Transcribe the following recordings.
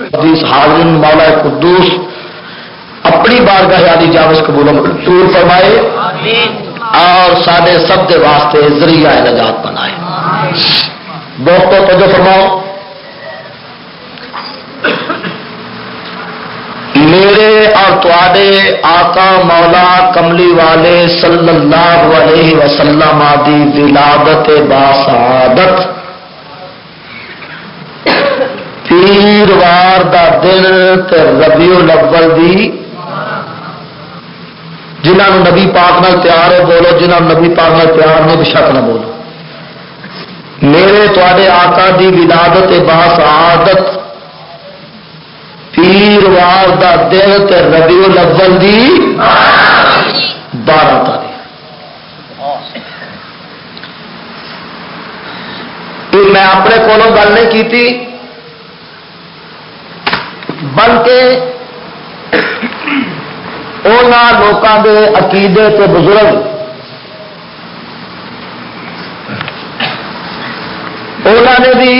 حدیث حاضرین مولا قدوس اپنی بارگاہ عالی جاوز قبول و منظور فرمائے اور سارے سب کے واسطے ذریعہ نجات بنائے. دوستو توجہ فرماؤ، میرے اور تواڈے آقا مولا کملی والے صلی اللہ علیہ وسلم دی ولادت باسعادت پیروار دا دن تے ربیع الاول دی، جنہاں نوں نبی پاک نال پیار ہے بولو، جنہاں نوں نبی پاک نال پیار نہیں بشک نہ بولو. میرے تواڈے آقا دی ولادت باسعادت پیروار دا دن تے ربیع الاول دی 12 تاریخ. میں اپنے کولوں گل نہیں کیتی بلکہ انہاں لوکاں دے عقیدے تے بزرگ انہاں نے بھی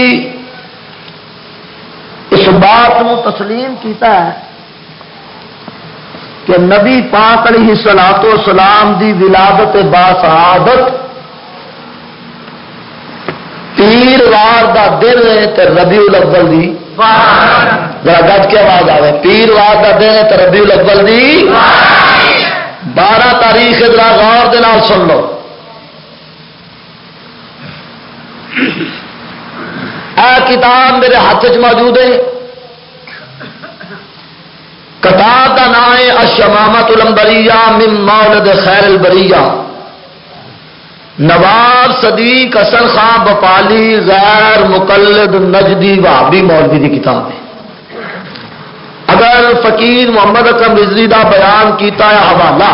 اس بات کو تسلیم کیتا ہے کہ نبی پاک علیہ الصلوۃ والسلام دی ولادت باسعادت پیروار دا دن ہے تے ربیع الاول دی، ذرا گج کے آواز آئے، پیروار دا دن ہے تے ربیع الاول دی 12 تاریخ. ذرا غور دے نال سن لو. اے کتاب میرے ہاتھ چ موجود ہے، کتاب کا نام ہے الشمامۃ العنبریہ من مولد خیر البریہ، نواب صدیق حسن خان بپالی غیر مقلد نجدی وہابی مولوی کی کتاب ہے. اگر فقیر محمد اکرم رضوی دا بیان کیتا ہے حوالہ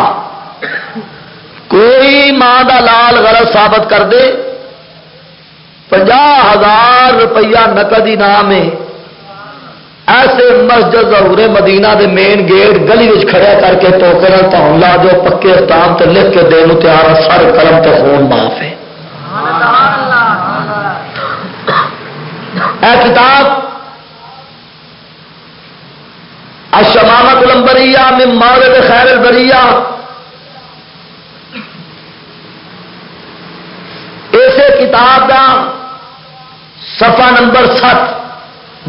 کوئی ماں دا لال غلط ثابت کر دے 50,000 روپیہ نقد انعام ہے. ایسے مسجد ظہور مدینہ دے مین گیٹ گلی وچ کھڑا کر کے ٹوکر تاؤں لا جو پکے استام تے لکھ کے دین تیار ہے، سر قلم تے خون معاف ہے. اے کتاب الشمامۃ العنبریہ من مولد خیر البریہ، اسے کتاب دا صفحہ نمبر 7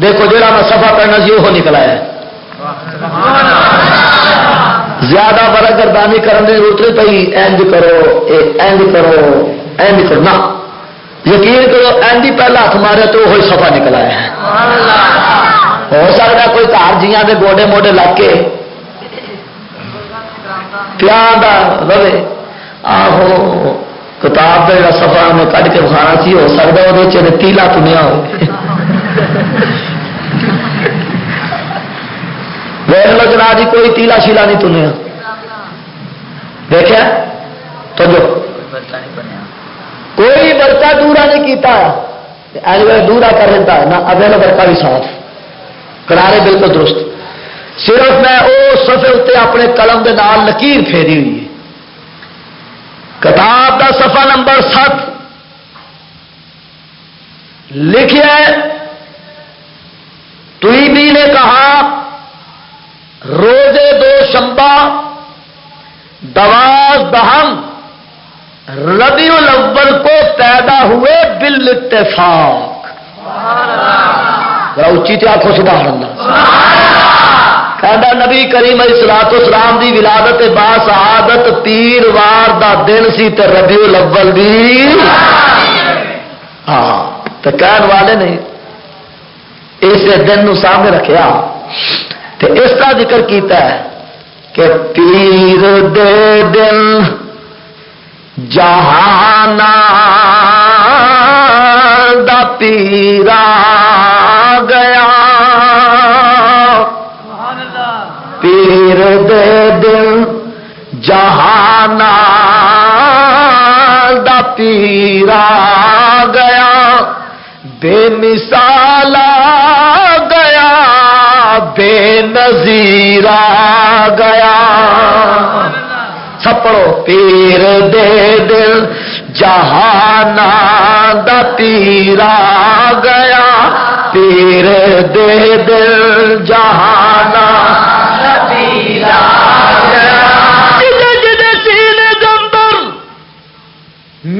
دیکھو، جڑا میں صفحہ پڑھنا سی وہ نکل آیا ہے. زیادہ برگردانی کرنے کی ضرورت نہیں پئی، اینج کرو اینج کرو اینج کرو، نہ یقین کرو اینج ہی پہلا ہاتھ مارے تو وہی صفحہ نکل آیا ہے. ہو سکتا کوئی گھر جیاں دے گوڈے موڈے لگ کے پیار رہے. آہو کتاب کا جا صفحہ میں کھ کے بخانا سی، ہو سکتا وہ تیلا تنیا ہو لگنا جی کوئی تیلا شیلا نہیں تنیا. دیکھا تو جو کوئی برقع دورا نہیں کیتا دورا کر دیتا ہے نہ اگلے برقع بھی صاف کرارے بالکل درست. صرف میں اس صفحے اتنے اپنے قلم کے نال لکیر پھیری ہوئی ہے. کتاب کا صفحہ نمبر 7 لکھے تویبی نے کہا روزے 2 شنبہ 12 ربیع الاول کو پیدا ہوئے بالاتفاق. اچھی تے آخو سبحان اللہ. کہنا نبی کریم علیہ الصلوۃ والسلام دی ولادت باسعادت پیروار دا دن سی تے ربیع الاول دی. ہاں تو کہنے والے نے اس دن نو سامنے رکھیا تے اس کا ذکر کیتا ہے کہ پیر دے دن جہانا دا پیرا گیا، پیر دے دن جہانا دا پیرا گیا، بے مثال گیا بے نظیر گیا. سب پڑھو. پیر دے دل جہانا دا پیرا گیا، پیر دے دل جہانا نبی آ گیا جدے سینے دے اندر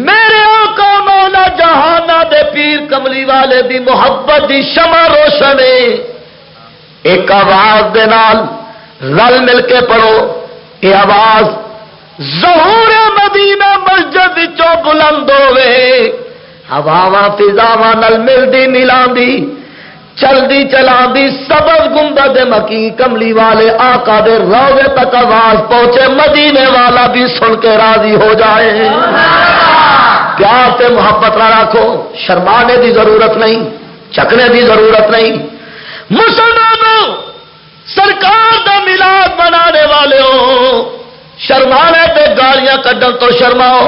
میرے آقا مولا جہانا دے پیر کملی والے دی محبت دی شمع روشن ہے ایک آواز دے نال رل مل کے پڑھو یہ آواز ظہور مدینہ مسجد وچوں بلند ہوے ہواواں فضاواں نال ملدی ملاندی چلدی چلاندی سبز گنبد مکی کملی والے آقا دے روضے تک آواز پہنچے مدینے والا بھی سن کے راضی ہو جائے پیار سے محبت نہ رکھو شرمانے دی ضرورت نہیں چکنے دی ضرورت نہیں مسلمانوں سرکار دا میلاد منانے والے ہو شرمانے تے گالیاں کڈن تو شرماؤ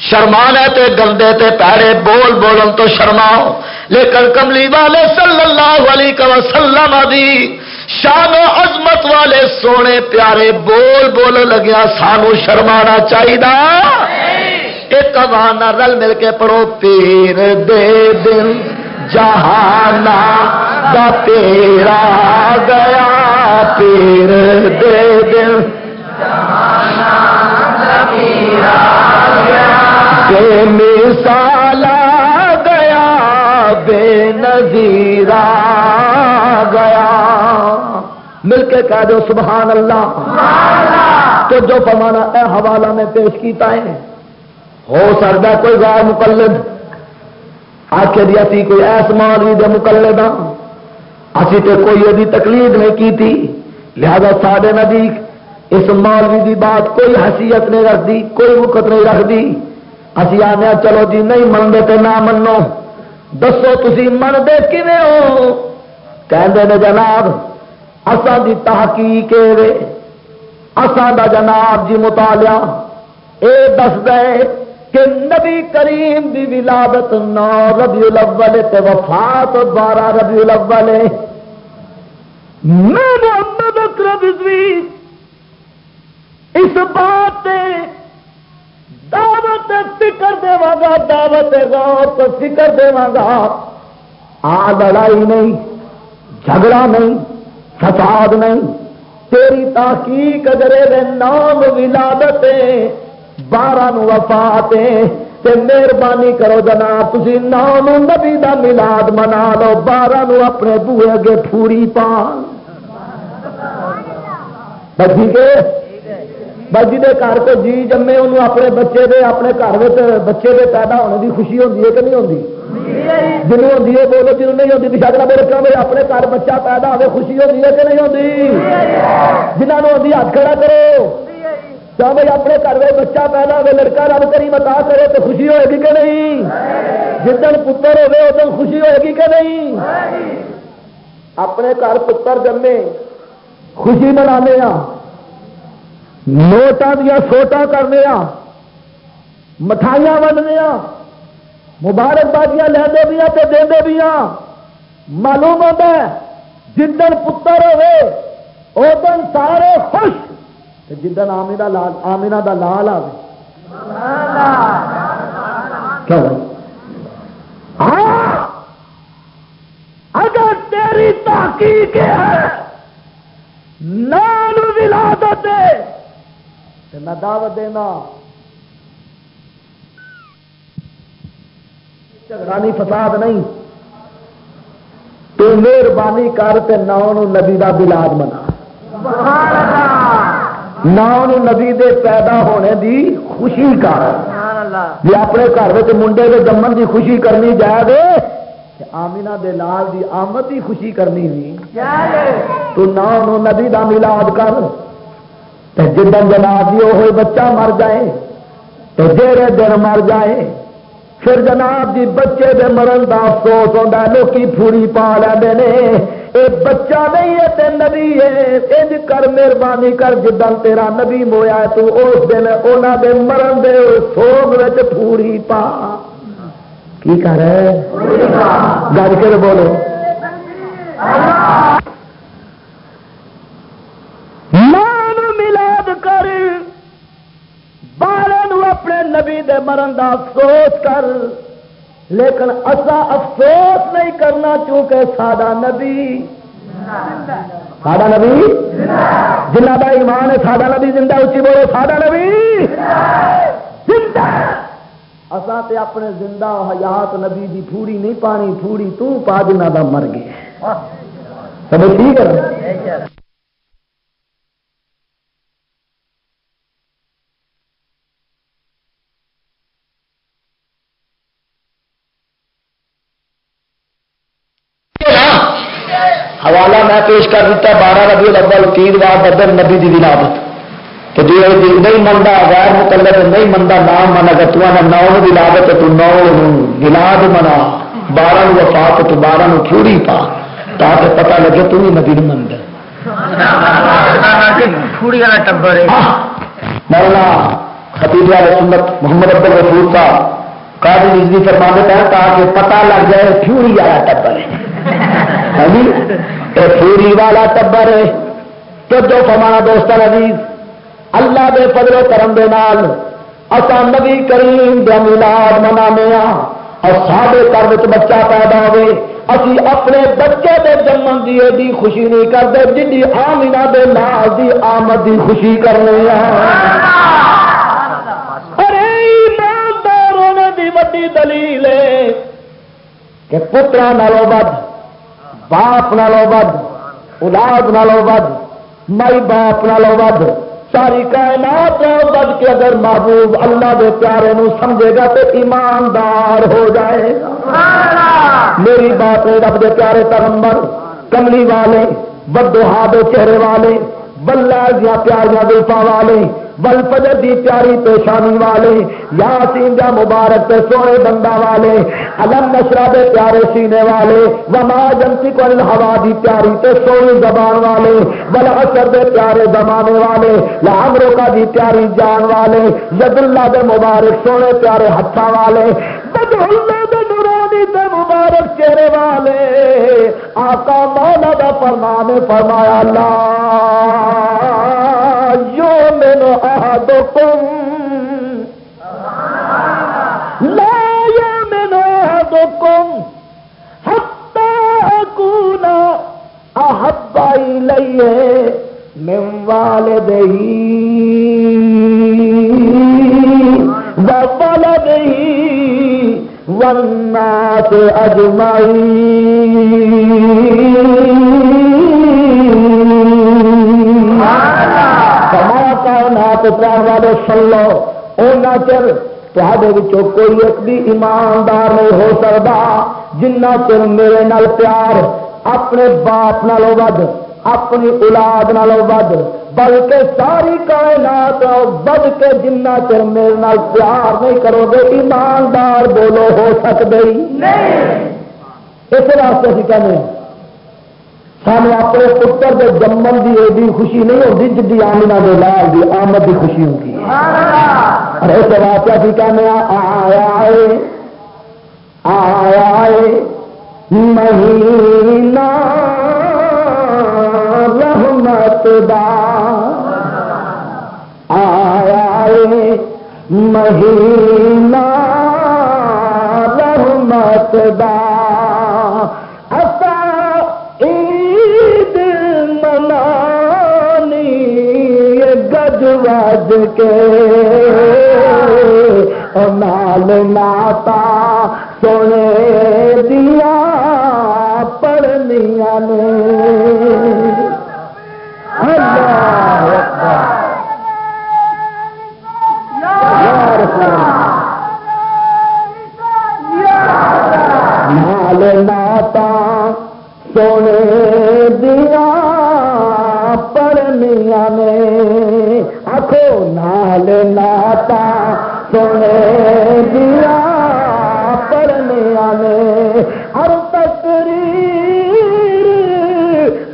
شرمانے تے گندے تے پیڑے بول بولن تو شرماؤ لیکن کملی والے صلی اللہ علیہ وسلم دی شان و عظمت والے سونے پیارے بول بول لگیا سانو شرمانا چاہیے ایک وانا رل مل کے پڑھو پیر دے دل جہانا دا تیرا گیا پیر دے دل جہانا دا تیرا گیا بے مثال گیا بے نظیر گیا مل کے کہہ دو سبحان اللہ تو جو فرمانا اے حوالہ میں پیش کیتا ہے ہو سکتا کوئی غیر مقلد آخر دی اسی کوئی ایس مولوی دے مقلد ہاں اسی تے کوئی یہ تقلید نہیں کی تھی لہذا ساڈے نزدیک اس مولوی دی بات کوئی حیثیت نہیں رکھتی کوئی وقت نہیں رکھتی اسی آنے چلو جی نہیں منتے تے نہ منو دسو تسی منتے کیویں ہو کہندے نے جناب اساں دی تحقیق وے اساں دا جناب جی مطالعہ اے دس دے کہ نبی کریم دی ولادت 9 ربیع الاول تے وفات 12 ربیع الاول میں محمد اکرم رضوی اس بات تے دعوت فکر دے گا دعوت غور تو فکر دے گا آ لڑائی نہیں جھگڑا نہیں فساد نہیں تیری تحقیق اگر نام ولادت 12 نو وفات تے مہربانی کرو جناب تسی 9 نبی دا میلاد منا لو 12 نو اپنے بوئے اگے پھوڑی پا بچی کے بجی دے گھر کو جی جمے انہوں اپنے بچے دے اپنے گھر بچے دے پیدا ہونے دی خوشی ہوتی ہے کہ نہیں ہوتی جنہوں ہوتی ہے بولو جنہوں نہیں ہوتی شاید میرے کہو اپنے گھر بچہ پیدا ہوئے خوشی ہوتی ہے کہ نہیں ہوتی جنہوں ہوتی ہاتھ کھڑا کرو کیا بھائی اپنے گھر میں بچہ پیدا ہوئے لڑکا رب کریم عطا کرے تو خوشی ہوئے گی کہ نہیں جدن پتر ہوئے ادن خوشی ہوئے گی کہ نہیں اپنے گھر پتر جمے خوشی منانے نوٹاں دیا سوٹاں کرنے مٹھائیاں ونڈنے مبارکبادیاں لیندے بھی تے دیندے بھی معلوم ہوتا ہے جدن پتر ہوئے ادن سارے خوش جدن آمینہ دا لال آئے کیا بھائی ہاں اگر تیری تحقیق ہے نام ولادت میں دعوت دینا جھگڑانی فساد نہیں تو مہربانی کر تے نام نبی دا بلاد منا نام نبی دے پیدا ہونے دی خوشی کر جی اپنے گھر میں منڈے کے جمن دی خوشی کرنی جائے دے آمینہ دے لال دی آمد دی خوشی کرنی نہیں تو نام نبی دا میلاد کر جدن جناب جی وہ بچہ مر جائے تو جیڑے دن مر جائے پھر جناب جی بچے دے مرن دا افسوس ہوتا ہے لوکی پھوڑی پا لیندے نے اے بچہ نہیں ہے تے نبی ہے انج کر مہربانی کر جدن تیرا نبی مویا ہے تو اس دن انہاں دے مرن دے سوگ وچ پھوڑی پا کی کر رہے گج کے بولو مان ملاد کر 12 اپنے نبی دے مرن دا افسوس کر لیکن اسا افسوس نہیں کرنا چونکہ سادہ نبی جنہ کا ایمان ہے سادہ نبی زندہ، اچھی بولو سادہ نبی زندہ۔ اسا تے اپنے زندہ حیات نبی دی پھوڑی نہیں پانی، پھوڑی تو پا جنہ دا مر گئے۔ سمجھ ٹھیک ہے؟ حوالہ میں پیش کر دیتا 12 ربیع الاول 3 وار بدر نبی دی ولادت، تو جو نہیں منتا غیر مقلد نہیں منتا نام من، اگر تو نے 9 ولادت تو 9 ولاد منا، 12 وفات تو 12 کھوڑی پا، تاکہ پتہ لگے تو نہیں نبی نہیں منتا۔ مولانا خطیب والے سنت محمد عبد الرسول کا قاضی رضوی فرماتے ہیں تاکہ پتہ لگ جائے پھوڑی والا ٹبر ہے، پھوڑی والا ٹبر ہے۔ تو جو فرمانا دوستان عزیز، اللہ دے فضل و کرم دے نال اساں نبی کریم دا میلاد منانے ہاں، اور سارے گھر وچ بچہ پیدا ہوئے، اسی اپنے بچے دے جنم دی ایڈی خوشی نہیں کرتے جنی آمینہ دے نال دی آمد دی خوشی کرنے ہاں۔ ارے ایماندار ہونے دی وڈی دلیل ہے کہ پترا نالوں ود، باپ نالوں ود، اولاد نالوں ود، مائی باپ نالوں ود، ساری کائنات نالوں ود کے اگر محبوب اللہ دے پیارے نو سمجھے گا تو ایماندار ہو جائے گا۔ میری بات ہے رب دے پیارے پیغمبر کملی والے، بدوہا دے چہرے والے، بلال دیا پیاریاں زلفاں والے، والفجر دی پیاری پیشانی والے، یاسین دا مبارک تے سونے بندہ والے، علم نشرہ دے پیارے سینے والے، وما جنتق عن الہوا دی پیاری تے سونی زبان والے، والعصر دے پیارے زمانے والے، لعمرو کا دی پیاری جان والے، ید اللہ دے مبارک سونے پیارے ہتھاں والے، بدع اللہ دے نورانی تے مبارک چہرے والے، آقا مولا دا فرمان فرمایا لا یؤمن احدکم لا یؤمن احدکم حتی اکون احب الیہ من والدہ وولدہ والناس اجمعین۔ پتران والے سلو اونا چر تہاڈے وچوں کوئی ایک بھی ایماندار نہیں ہو سکتا جنہ چر میرے نال پیار اپنے باپ نالوں ود، اپنی اولاد نالوں ود، بلکہ ساری کائنات ود کے جنہ چر میرے نال پیار نہیں کرو گے ایماندار بولو ہو سکتے ہی نہیں۔ اس واسطے اسی کہنے ہیں سانو اپنے پتر کے جمن کی ایڈی خوشی نہیں ہوتی جی آمینہ دے لال دی آمد کی خوشی ہوتی ہے۔ اور اس واقعہ کی کہنے آیا مہینہ رحمت دا، آیا مہینہ رحمت دا، گج کے نال ناتا سونے دیا پڑھنیاں نے۔ اللہ اکبر، نال ناتا سونے دیا پڑھنیاں نے، آخو نال ناتا سونے دیا پڑھنیاں نے، ہر تقریر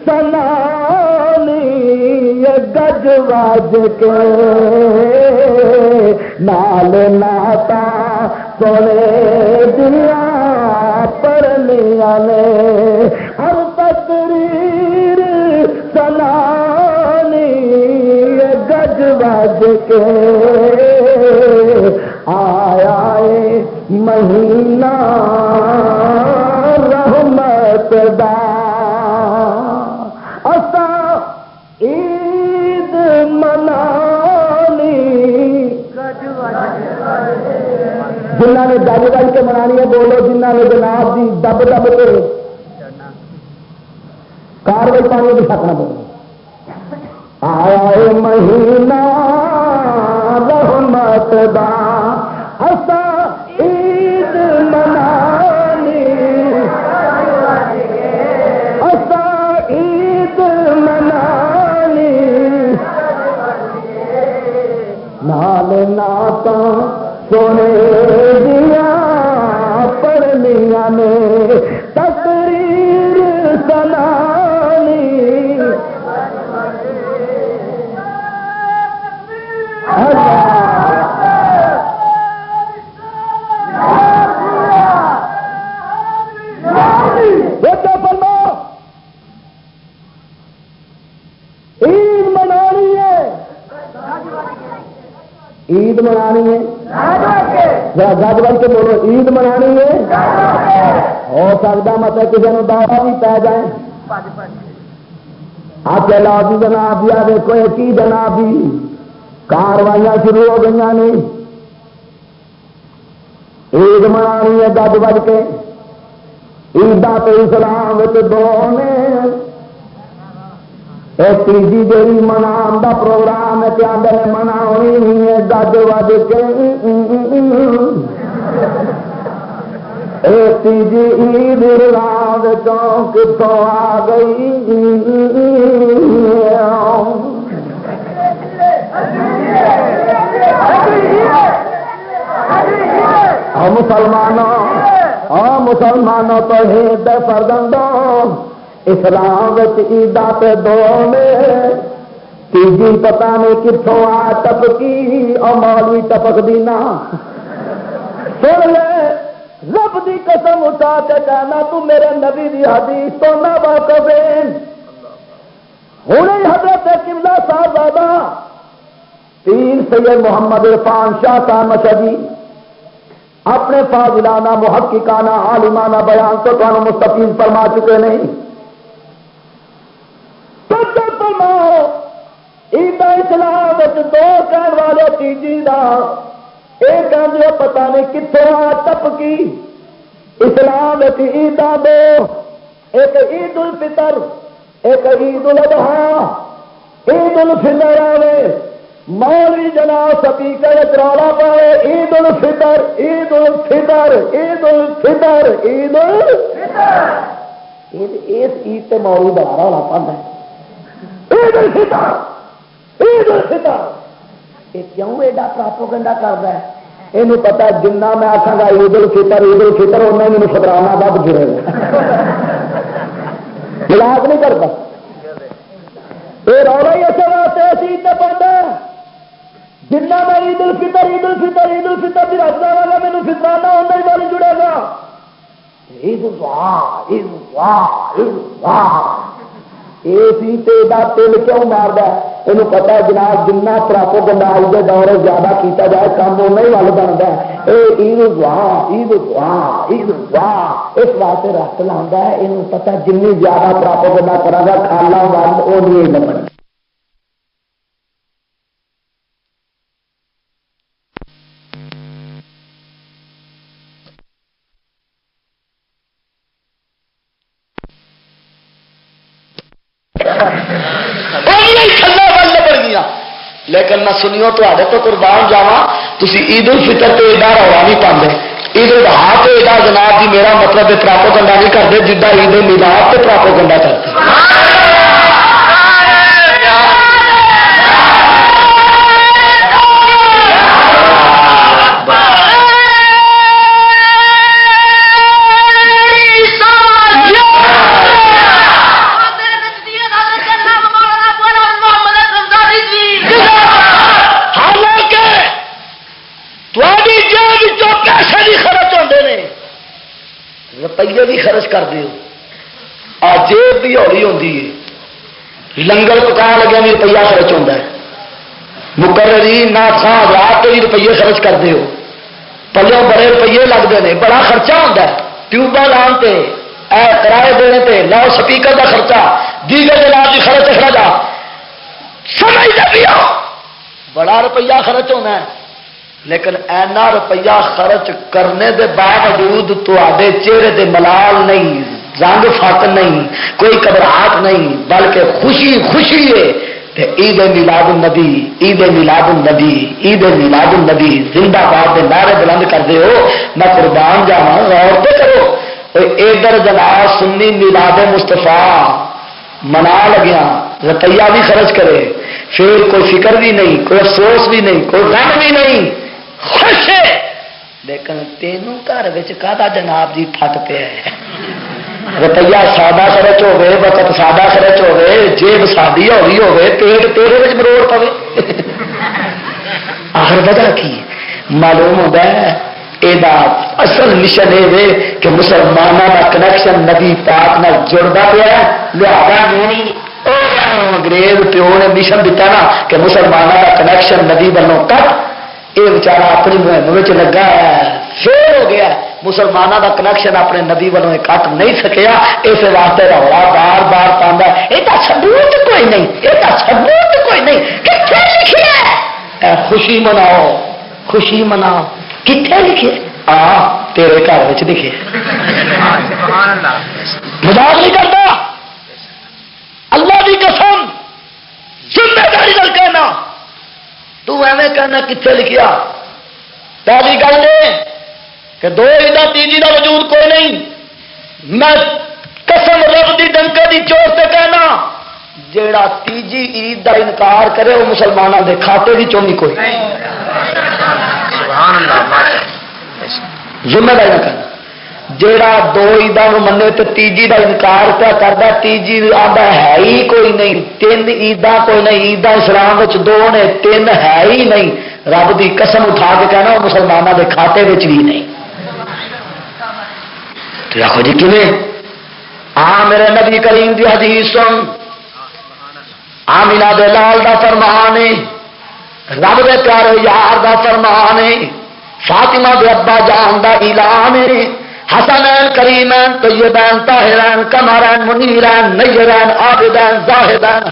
سنانی گج وج کے نال ناتا سونے دیا پڑھنیاں نے، ہر تقریر سنانی گج وج کے، آیا مہینہ مہینہ رحمت دا اسا عید منانی جنہوں نے گج گج کے منانی ہے بولو جنہوں نے جناب جی دب دب کے کاروائی پانی بھی سکنا بولو آیا مہینہ رحمت دا اسا عید منانی اسا عید منانی نال نعت سونے دیا پڑھنیاں نے تقریر سنانی عید منانی ہے عید منانی ہے ذرا گج بج کے بولو عید منانی ہے ہو سکتا مطلب کسی نے دعوی بھی پی جائے آپ لاجی جناب جی دیکھو ایک ہی جناب جی کاروائیاں شروع ہو گئی نے عید منانی ہے گج بج کے عیداں تو اسلام دو نے تیجی جی منان دا پروگرام ہے آدھے مناونی نہیں ہے گج بج کے تیجی عید رات کتوں آ گئی مسلمانوں تو ہند فرزندوں اسلام عیداں تے دو میں تیجی پتہ نہیں کتوں آ ٹپکی اور مولوی ٹپک دینا سن لے رب دی قسم اٹھا کے کہنا تو میرے نبی دی حدیث تو نہ واقف ہے ہوں حضرت قبلہ صاحبزادہ پیر سید محمد عرفان شاہ صاحب مشہدی اپنے فاضلانہ محققانہ عالمانہ بیان تو تمہیں مستفیض فرما چکے نہیں فرماؤ عید اسلام دو کہنے والے تیجی دا ایک آدمی پتا نہیں کتوں آ ٹپکی اسلام عیداں دو ایک عید الفطر ایک عید الاضحیٰ عید الفطر آئے مولوی جناب سپیکر کرالا پائے عید الفطر عید الفطر عید الفطر عید الفطر اس عید تے مولوی بنا رہا پڑتا ہے عید الفطر عید الفطر یہ کیوں ایڈا پراپوگنڈا کرتا ہے یہ پتا جنہ میں آخا گا عید الفطر اُنہ ہی مجھے فطرانہ ود گرے گا ملاق نہیں کرتا یہ رولا ہی اصل واسطے اسی عید پڑھتا ہے جنہ میں عید الفطر کی رکھ داں گا مینوں فطرانہ اُنہ ہی بول جڑے گا عید اللہ عید اللہ عید اللہ تل کیوں مارد یہ پتا ہے جناب جنہ پراپوگنڈا کے دور زیادہ کیتا جائے کام اُنہ ہی ول بنتا ہے یہ عید اللہ عید اللہ عید اللہ اس واسطے رکھ لا ہے یہ پتا جن زیادہ پراپوگنڈا کرا گا کھانا ول وہ نہیں لبنی لیکن میں سنیو تو قربان جاوا تھی عید الفطر تو ایڈا رولا نہیں پاندے عید الاضحیٰ تو ایڈا جناب جی میرا مطلب پراپوگنڈا نہیں کرتے جدا عید المیلاد تو پراپوگنڈا کرتے روپیے بھی خرچ کر دیو آ جیب بھی ہولی ہوتی ہے لنگر پکا لگیا بھی روپیہ خرچ ہوتا ہے مقررین نہ رات بھی روپیے خرچ کر دیو پلوں بڑے روپیے لگتے ہیں، بڑا خرچہ ہوتا ہے، ٹیوباں لان تے کرائے دینے تے، لاؤ سپیکر کا خرچہ، دیگر جناب کی خرچ خرچہ سمجھتے بھی ہو بڑا روپیہ خرچ ہونا ہے، لیکن اینا روپیہ خرچ کرنے دے باوجود تے چہرے دے ملال نہیں، رنگ فٹ نہیں، کوئی گھبراہٹ نہیں، بلکہ خوشی خوشی ہے۔ عید میلاد النبی، عید میلاد النبی، عید میلاد النبی زندہ باد کے نعرے بلند کرتے ہو، میں قربان جاواں، غور تو کرو۔ ادھر جناب سنی میلاد مصطفیٰ منا لگیا، روپیہ بھی خرچ کرے، پھر کوئی فکر بھی نہیں، کوئی افسوس بھی نہیں، کوئی غم بھی نہیں، خوش ہے، لیکن تینوں گھر کا جناب جی پھٹ پیا ہے۔ روپیہ سادہ خرچ ہوے، وقت سادہ خرچ ہوے، جیب سادی ہو رہی ہوے، پیٹ تیرے وچ مروڑ پوے۔ آخر وجہ کی معلوم ہوتا ہے، یہ اصل مشن یہ کہ مسلمانوں کا کنیکشن نبی پاک نال جڑتا پیا، لہذا نہیں انگریز پیو نے مشن دیتا نا کہ مسلمانوں کا کنیکشن نبی والوں کٹ، یہ بچارا اپنی مہم لگا ہے، فیل ہو گیا، مسلمانوں کا کنیکشن اپنے نبی والوں کٹ نہیں سکیا، اس واسطے رولا بار بار پاندہ یہ تو ثبوت کوئی نہیں، یہ تو ثبوت کوئی نہیں، کتنے لکھے ہے خوشی مناؤ، خوشی مناؤ، کتنے لکھے تیرے گھر لکھے، مذاق نہیں کرتا، اللہ کی قسم ذمہ داری نال کہنا، تو ایویں کہنا کتنے لکھیا؟ پہلی گل یہ کہ دو عیداں تیجی کا وجود کوئی نہیں، میں قسم رب دی ڈنکے دی چوٹ سے کہنا جیڑا تیجی عید کا انکار کرے وہ مسلمانوں کے کھاتے کی چونی کوئی ذمہ داری نہ کرنا، جیڑا دو عیداں منے تو تیجی کا انکار پیا کرتا، تیجی آدھا ہے ہی کوئی نہیں، تین عیداں کوئی نہیں، عیداں اسلام دو نے، تین ہے ہی نہیں، رب دی قسم اٹھا کے کہنا وہ مسلمانوں کے کھاتے بھی نہیں۔ تو آخو جی کیویں؟ میرے نبی کریم دی حدیث سن، آمینہ دے لال دا فرمان ہے، رب دے پیارے یار دا فرمان ہے، فاطمہ دے ابا جان دا اعلان ہے، حسنین کریمین طیبین طاہرین قمرین منیرین نیرین عابدین زاہدین۔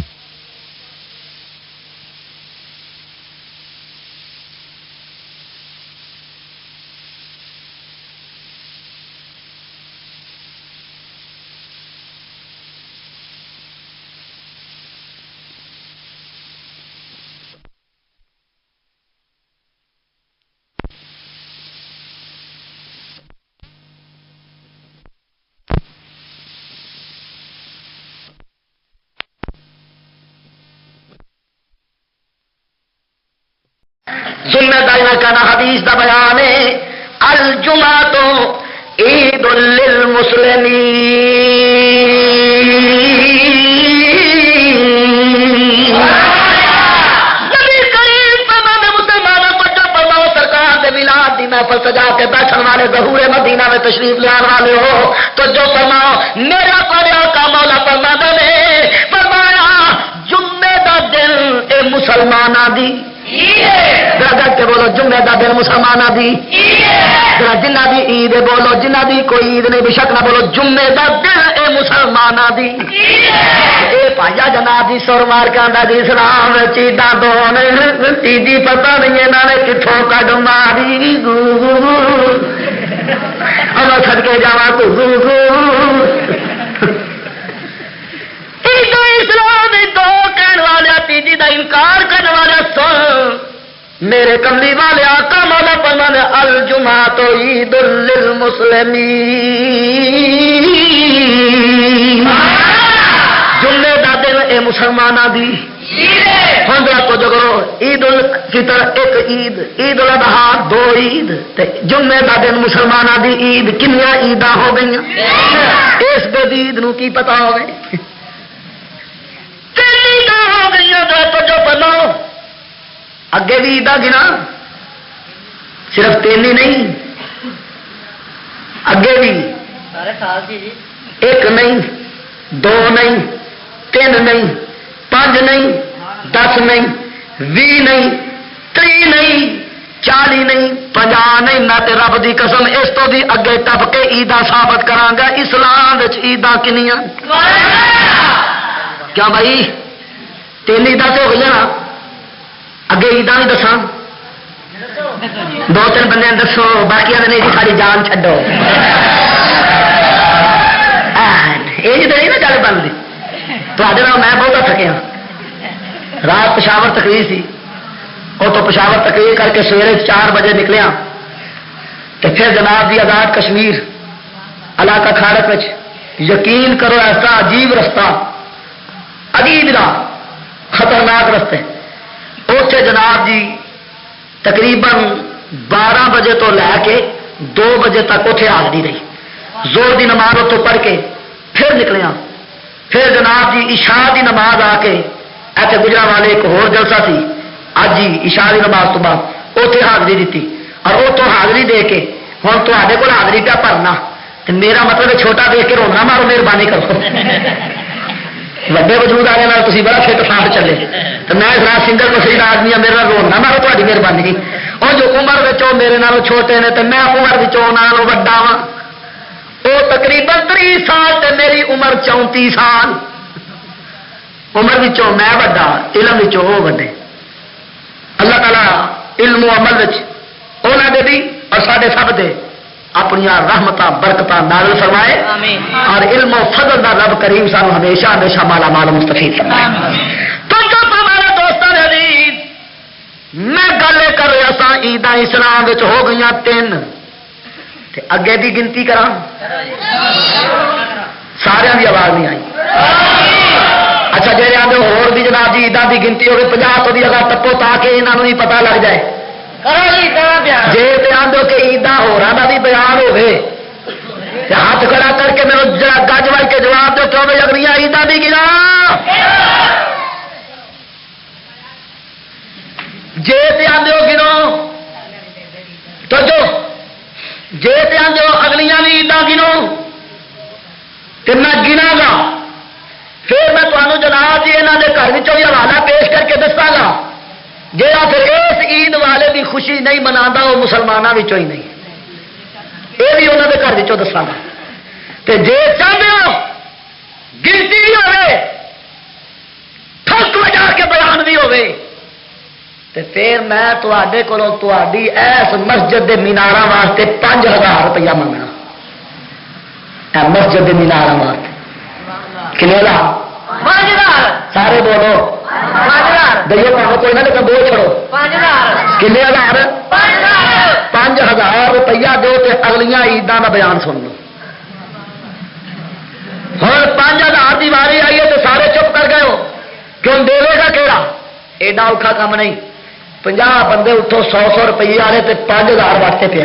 ذمہ داری نہ کہنا، حدیث دا بیان ہے، الجمعہ تو عید للمسلمین۔ نبی کریم فرماتے مسلمانوں کو جو فرماؤ سرکار دے میلاد دی محفل سجا کے بیٹھن والے ظہور مدینہ میں تشریف لے آنے والے ہو، تو جو فرماؤ میرا پیارے آقا مولا فرماتے نے فرمایا جمعے دا دن اے مسلماناں دی کے بولو، جمعے دا دن مسلمانوں دی، جنہ دی عید بولو، جنہ دی کوئی عید نہیں بشک نہ بولو، جمعے دا دن اے مسلمانوں دی۔ اے پایا جناب جی سر مار کے آندا جی اسلام چیزاں دو تیجی پتہ نہیں انہوں نے کتوں کڈ ماری میں چھڈ کے جا اسلام دو کہنے والے تیجی دا انکار کرنے والے سن میرے کملی والے آقا مولا فرمانے الجمعہ تو عید للمسلمین، جمعے دا دن اے مسلماناں دی۔ ہن ذرا توجہ کرو، عید الفطر ایک عید، عید الاضحیٰ دو عید، تے جمعے دا دن مسلماناں دی عید، کنیاں عیداں ہو گئیاں؟ اس بے عید نو کی پتہ ہوے؟ تین عیداں ہو گئیاں، ذرا توجہ فرماؤ۔ اگے بھی عیداں گنا، صرف تین ہی نہیں، اگے بھی ایک نہیں، دو نہیں، تین نہیں، پانچ نہیں، 10 نہیں، 20 نہیں، 30 نہیں، 40 نہیں 50 نہیں، میں تے رب دی قسم اس تو بھی اگے ٹپ کے عیداں ثابت کراں گا اسلام وچ عیداں کنیاں کیا بھائی 3 عیداں تے ہو گئی نا اگے عیداں بھی دساں 2-3 بندے دسو باقی نہیں جی ساری جان چھڈو یہ تو نہیں نا گل بنتی میں بہت تھکیا رات پشاور تقریر سی اور تو پشاور تقریر کر کے سویرے 4 بجے نکلیا تو پھر جناب دی آزاد کشمیر علاقہ کھارک وچ یقین کرو ایسا عجیب رستہ عجیب راہ خطرناک رستے اتنے جناب جی تقریباً 12 بجے تو لے کے 2 بجے تک اتنے حاضری رہی زور دی نماز اتوں پڑھ کے پھر نکلیا پھر جناب جی عشاء دی نماز آ کے ایسے گجرا والے ایک ہور جلسہ سی اج جی عشاء دی نماز تو بعد اتنے حاضری دیتی اور اتوں حاضری دے کے ہوں تے کو حاضری پہ بھرنا تو میرا مطلب چھوٹا دیکھ کے رونا مارو مہربانی کرو وڈے وجود والے تھی بڑا فٹ فاٹ چلے تو میں اس رات سنگل مسیح آدمی ہوں میرا رونا مارو تاری مہربانی اور جو عمر وچوں میرے نالوں چھوٹے نے تو میں عمر وچوں نالوں وڈا وا وہ تقریباً 30 سال تے میری عمر 34 سال عمر وچوں میں وڈا علم وچوں وہ وڈے اللہ تعالیٰ علم و عمل انہوں دے بھی اور سارے سب دے اپنی رحمت برکت نازل فرمائے اور علم و فضل دا رب کریم سانو ہمیشہ ہمیشہ مالا مال مستفید فرمائے تو جو ہمارے دوستوں نے عزیز میں گل کر رہا سا عیداں اسلام وچ ہو گئی 3 تے اگے دی گنتی کراں سارے دی آواز نہیں آئی اچھا جی آدھے ہور بھی جناب جی عیداں دی گنتی ہوگی 50 تو بھی اگر ٹپو تاکہ یہاں نہیں پتا لگ جائے جی آدھو کہ عیداں ہوراں دا بھی بیان ہوئے ہاتھ کھڑا کر کے میرے جرا گج وج کے جواب دو کیوں بھائی اگلی عیداں بھی گنا جی آدھے ہو گنو تو جو جی آدھے ہو اگلیاں بھی عیداں گنو تو میں گنا گا پھر میں تمہیں جناب جی یہاں کے گھر بھی حوالہ پیش کر کے دسا گا جہاں پھر اس عید والے کی خوشی نہیں منا وہ مسلمانوں ہی نہیں یہ بھی انہوں کے گھر دسا گا کہ جی چاہتے ہو گنتی بھی ہوے ٹھک بجا کے بیان بھی ہوے تو پھر میں تے کو اس مسجد کے مینارا واسطے 5000 روپیہ منگنا مسجد کے مینارا واسطے کنے لا 5000 سارے بولو 5000 دئیو پاو کوئی نہ لیکن بول چھڑو 5000 کنے ہزار 5000 روپیہ دو تے اگلیاں عیداں دا بیان سن لو ہوں 5000 کی واری آئی ہے تو سارے چپ کر گئے ہو کیوں دے گا کہڑا ایڈا اوکھا کام نہیں 50 بندے اٹھو 100 روپیے والے تے 5000 واسطے پہ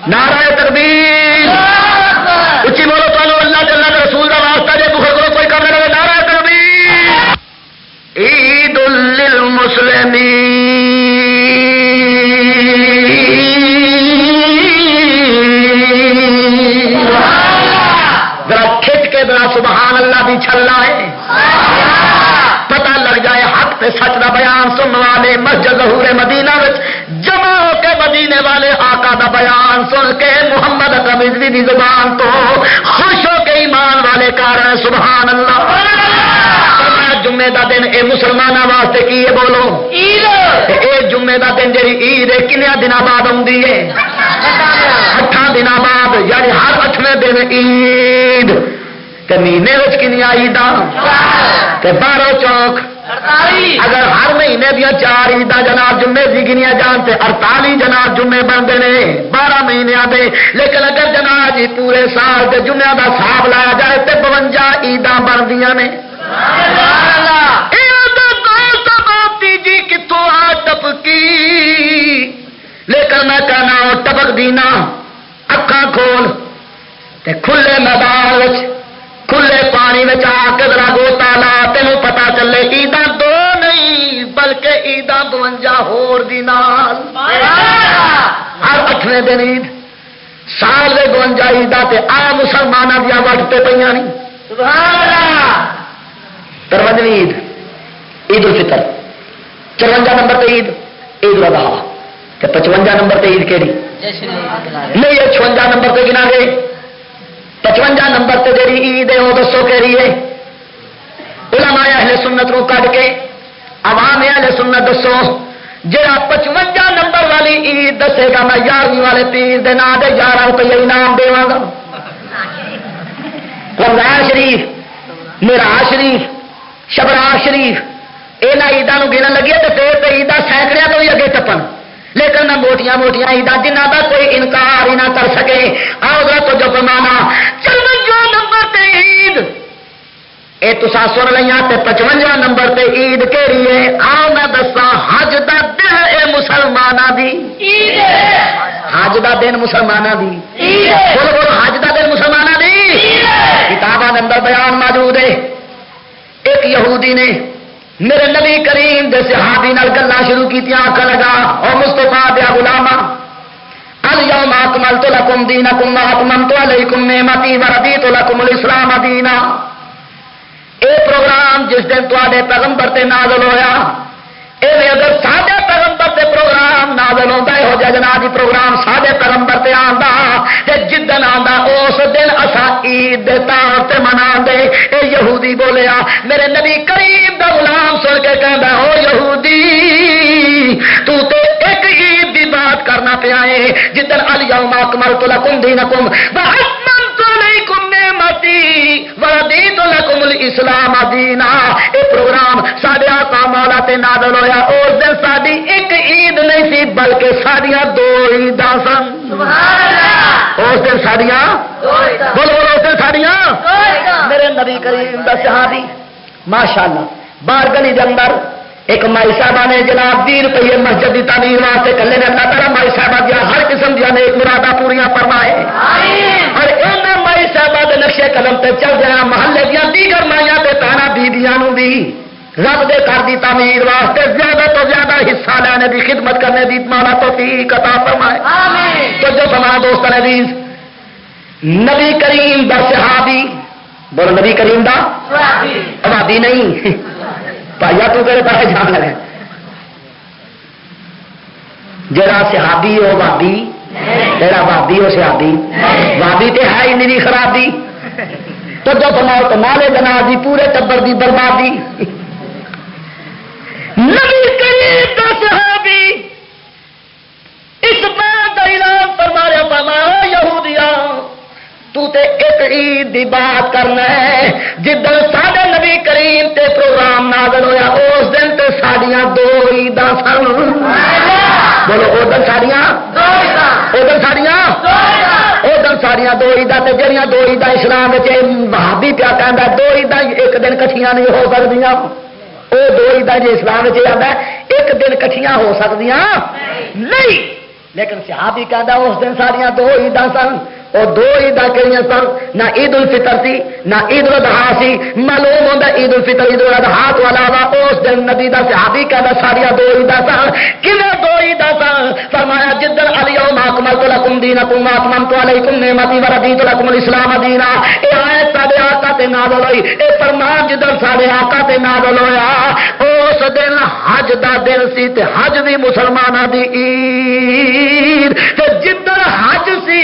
نعرہ تکبیر اچھی بولو تو اللہ کے اللہ کے رسول کا واسطہ جی بخر کرو کوئی کام نہیں نعرہ تکبیر عید للمسلمین ذرا کھچ کے ذرا سبحان اللہ بھی چھلا ہے پتہ لگ جائے حق تے سچ دا بیان سننے والے مسجد ظہور مدینہ وچ جمع ہو کے مدینے والے آقا دا بیان سن کے محمد قمیضوی دی زبان تو خوش ہو کے ایمان والے کارن سبحان اللہ جمعے دا دن اے مسلمانوں واسطے کی ہے بولو عید اے جمعے دا دن جی عید کنیا دن بعد آتی ہے 8 دن بعد یعنی ہر 8ویں دن عید مہینے کنیا عیداں 12 چوک اگر ہر مہینے دیا 4 عیداں جناب جمعے کی گنیا جان سے 48 جناب جمعے بنتے ہیں 12 مہینے دے لیکن اگر جناب جی پورے سال کے جمعے کا حساب لایا جائے تو 52 عیداں بنتی نے جی کتوں آ ٹپکی لیکن میں کہنا ٹپک دینا اکھاں کھول تے کھلے میدان کھلے پانی میں آ کے ذرا گوتا لا تینوں پتا چلے عیداں 2 نہیں بلکہ عیداں 52 ہور دی نال ہر 8ویں دن عید سال دے 52 عیداں تے آ مسلماناں دیا وٹ پہ پئیاں نہیں سبحان اللہ 53ویں عید عید الفطر 54 نمبر پہ عید عید الاضحیٰ کہ 55 نمبر تے عید کیڑی نہیں یہ 56 نمبر تے گنا گئے 55 نمبر تے جڑی عید ہے وہ دسو کیڑی ہے علماء اہل سنت کو کٹ کے عوام اہل سنت دسو جڑا 55 نمبر والی عید دسے گا میں 11ویں والے پیر دے نام دے 11 روپے انعام دیواں گا رمضان شریف معراج شریف شبراز شریف یہاں عیدوں گنن لگی تو پھر تو عیداں سینکڑیاں تو بھی اگے ٹپن لیکن میں موٹیاں موٹیاں عیداں جنہ کا کوئی انکار ہی نہ کر سکے آؤ ذرا تو جو فرمانا 54 نمبر تے عید یہ تصا سن لیا 55 نمبر تے عید کہڑی ہے آؤ میں دسا حج دا دن اے مسلمانوں دی حج دا دن مسلمانوں دی بولو بولو حج دا دن مسلمانوں دی کتاباں اندر بیان موجود ہے ایک یہودی نے میرے نبی کریم دے صحابی نال گلاں شروع کیتیاں آکھن لگا او مصطفیٰ دیا غلاما الیوم اکملت لکم دینکم واتممت علیکم نعمتی ورضیت لکم الاسلام دینا اے پروگرام جس دن تواڈے پیغمبر تے نازل ہویا اے اگر ساڈے پیغمبر تے پروگرام نازل ہوندا ہے ہو جائے جناب پروگرام ساڈے پیغمبر تے آندا تے جدن آندا اس دن اسا عید دے طور تے مناندے اے یہودی بولیا میرے نبی کریم دا غلام سن کے کہندا او یہودی تو تے ایک عید دی بات کرنا پیا ہے جدن الیوم اکملت لکم دینکم واتممت علیکم نعمتی ورضیت لکم الاسلام دینا اے پروگرام ساڈے آقا مولا تے نازل ہویا اس دن ساری ایک عید نہیں سی بلکہ ساڈیاں دو عیداں سن سبحان اللہ اس دن ساڈیاں بولو بولو اس دن ساڈیاں میرے نبی کریم دا صحابی ماشاءاللہ باہر گلی دے اندر ایک مائی صاحبہ نے جناب 20 روپئے مسجد کی تعمیر واسطے کلے نے اللہ تعالیٰ مائی صاحبہ دیا ہر قسم دیا نیک مراداں پوریاں فرمائے اور انہاں مائی صاحبہ دے نقشے قدم تے چل جانا محلے دیا دیگر مائیاں تے تانا بیبیاں نوں بھی رب دے گھر دی تعمیر واسطے زیادہ تو زیادہ حصہ لینے دی خدمت کرنے دی مولا توفیق عطا فرمائے آمین تو جو فرمایا دوستان عزیز نبی کریم دا صحابی بولو نبی کریم دا صحابی نہیں بھائی تو میرے پاس جان لگے جڑا صحابی ہو بھابی تیرا بھابی ہو صحابی بھابی تے ہے ہی نہیں خرابی تو جو فرماؤ تو مالے جناب دی پورے ٹبر دی بربادی نبی کریم دا صحابی اس بات کا اعلان فرمایا فرمایا یہودیاں تو تے ایک عید دی بات کرنا ہے جدن ساڈے نبی کریم تے پروگرام نازل ہویا اس دن تے ساڈیاں دو عیداں سن بولو او دن ساڈیاں او دن ساڈیاں او دن ساڈیاں دو عیداں تے جڑیاں دو عیداں اسلام وچ وہابی پیا کہندا دو عیداں ایک دن کٹھیاں نہیں ہو سکدیاں او دو عیداں جے اسلام وچ آندا ایک دن کٹھیاں ہو سکدیاں نہیں لیکن صحابی کہندا اس دن ساڈیاں دو عیداں سن اور دو عیداں کہڑیاں سن نہ عید الفطر سی نہ عید الاضحیٰ سی معلوم ہوتا عید الفطر عید الاضحیٰ تو علاوہ اس دن نبی دا صحابی کہتا ساریاں دو عیداں سن کیویں دو عیداں سن فرمایا جدن الیوم اکملت لکم دینکم واتممت علیکم نعمتی ورضیت لکم الاسلام دینا اے آیت ساڈے آقا تے نازل ہوئی اے فرمان جدن ساڈے آقا تے نازل ہویا اس دن حج دا دن سی تے حج بھی مسلماناں دی عید تے جدن حج سی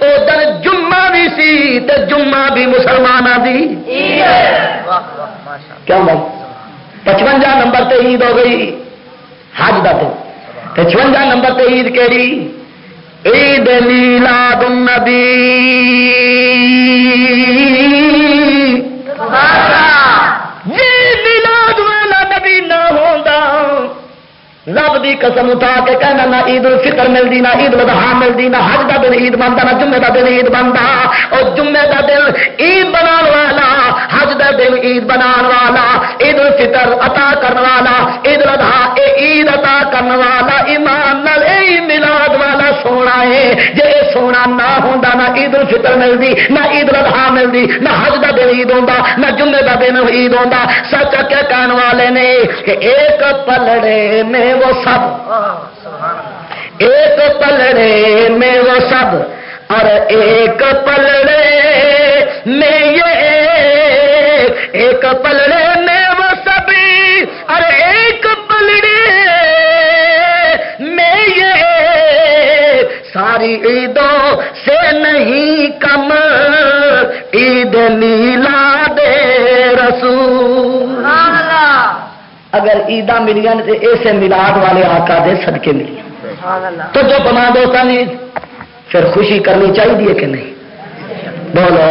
او دن جمعہ بھی سی تے جمعہ بھی مسلماناں دی کیوں بھائی 55 نمبر تے عید ہو گئی حج دا دن 56 نمبر تے عید کیڑی عید میلاد النبی میلاد والا نبی نہ ہوندا رب دی قسم اٹھا کے کہنا نہ عید الفطر ملتی نہ عید الاضحیٰ ملتی نہ حج کا دن عید بنتا نہ جمعے کا دن عید بنتا اور جمعے کا دن عید بنا والا حج کا دن عید بنا والا عید الفطر عطا کرنے والا عید الاضحیٰ اے عید عطا کرنے والا ایمان نال اے میلاد والا سونا ہے جے سونا نہ ہوندا نہ عید الفطر ملتی نہ عید الاضحیٰ ملتی نہ حج کا دن عید ہوندا نہ جمعے کا دن عید ہوندا سچ کے کہنے والے نے کہ ایک پلڑے میں وہ سب ایک پلڑے میں وہ سب اور ایک پلڑے میں یہ ایک پلڑے میں وہ سب اور ایک پلڑے میں یہ عیدوں سے نہیں کم عید میلاد رسول. اگر عیداں ملیاں تو اسے میلاد والے آقا دے صدقے ملیاں. تو جو بنا دوستان پھر خوشی کرنی چاہیے کہ نہیں؟ بولو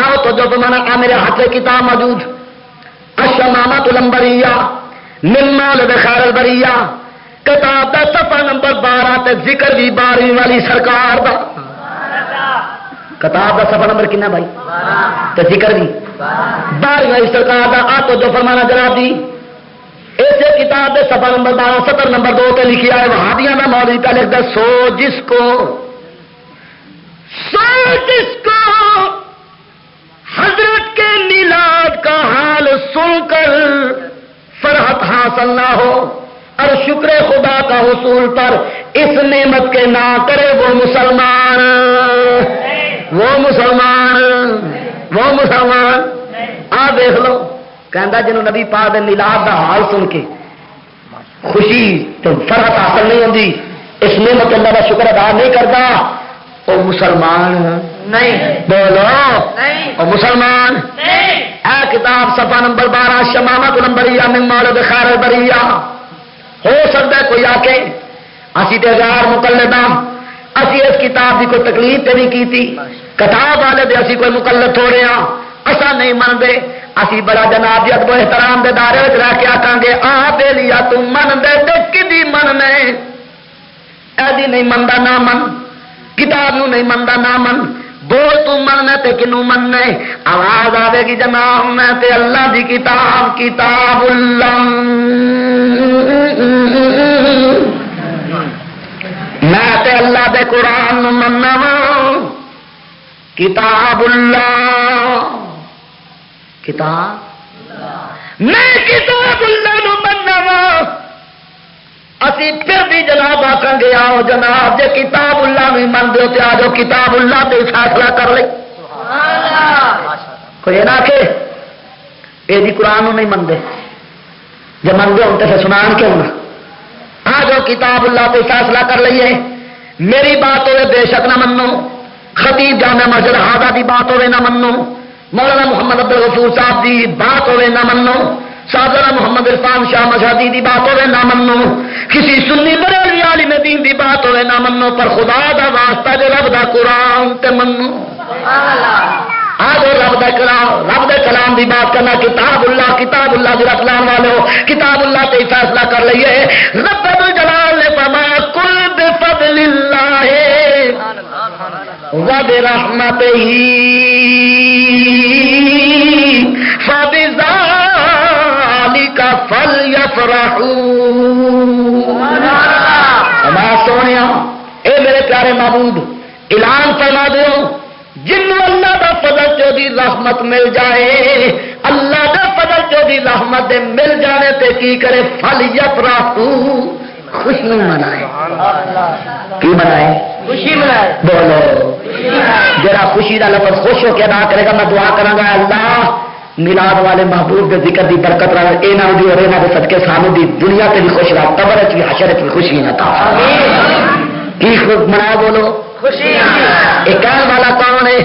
آؤ تو جو بنا. میرے ہاتھ میں کتاب موجود الشمامۃ العنبریہ من مولد خیر البریہ کتاب دا صفحہ نمبر 12 تے ذکر بھی 12ویں والی سرکار دا. کتاب دا صفحہ نمبر کنا بھائی؟ تے ذکر بھی 12ویں والی سرکار دا. آ تو جو فرمانا جناب دی ایسے کتاب دے صفحہ نمبر 12 سطر نمبر 2 تے لکھیا ہے وہابیاں دا مولوی کا لکھدا سو جس کو حضرت کے میلاد کا حال سن کر فرحت حاصل نہ ہو اور شکر خدا کا حصول پر اس نعمت کے نہ کرے وہ مسلمان آ دیکھ لو کہندا جنوں نبی پاک دے میلاد دا حال سن کے خوشی تو فرحت حاصل نہیں ہوندی اس نعمت اللہ کا شکر ادا نہیں کرتا وہ مسلمان نہیں. بولو وہ مسلمان نہیں. اے کتاب صفحہ نمبر 12 شمامۃ العنبریہ من مولد خیر البریہ. ہو سکتا ہے کوئی آ کے اسی تے غیر مقلد ہاں اسی اس کتاب کی کوئی تکلیف تے نہیں کی تھی کتاب والے دے اسی کوئی مقلد تھوڑے ہاں اسا نہیں منتے اسی بڑا جناب ادب و احترام دے دائرے وچ رہ کے آکھاں گے آ دے لیا تم من دے تے کدی مننے ایدی نہیں مندا نہ من کتاب نو نہیں مندا نہ من بول تو مننا تے کنو مننا آواز آوے گی جناب میں تے اللہ دی کتاب کتاب اللہ میں تے اللہ دے قرآن نو مننا کتاب اللہ کتاب میں کتاب اللہ نو مننا اسی پھر بھی جناب آکھاں گے آؤ جناب جے کتاب اللہ نہیں من دو تے آ جاؤ کتاب اللہ تے فیصلہ کر لے. کوئی نہ کہ یہ قرآن نہیں منتے جب منگے ہوں تو پھر سنان کیوں نہ آ جاؤ کتاب اللہ تے فیصلہ کر لئیے. میری بات ہوئے بے شک نہ منو خطیب جامع مسجد ہادہ دی بات ہوئے نہ منو مولانا محمد عبدالغفور صاحب دی بات ہوئے نہ منو سادرہ محمد عرفان شاہ مشہدی دی بات ہوئے نہ منو کسی سنی بریلوی عالم دین دی بات ہوئے نہ منو پر خدا دا واسطہ جو رب دا قرآن تے منو. آج رب دا کلام دی بات کرنا کتاب اللہ جو رکھلان والے ہو کتاب اللہ تے فیصلہ کر لئیے. رب الجلال نے فرمایا کل بفضل اللہ وبرحمتہ فبذلک فلیفرحوا. ہمارا سونیا اے میرے پیارے محبوب اعلان فرما دیو جنوں اللہ دا فضل جو دی رحمت مل جائے اللہ دا فضل جو دی رحمت دے مل جانے تے کی کرے فلیفرحوا خوشی منائے. کی منائے؟ خوشی منائے. بولو جرا خوشی دا لفظ خوش ہو کے ادا کرے گا میں دعا کراں گا اللہ میلاد والے محبوب کے ذکر دی برکت رہے اینا دی اور اینا دے صدقے سانو دی دنیا تے بھی خوش رہا قبر وچ بھی حشر وچ بھی خوشی عطا. کی خوب منا بولو خوشی. یہ کہنے والا کون ہے؟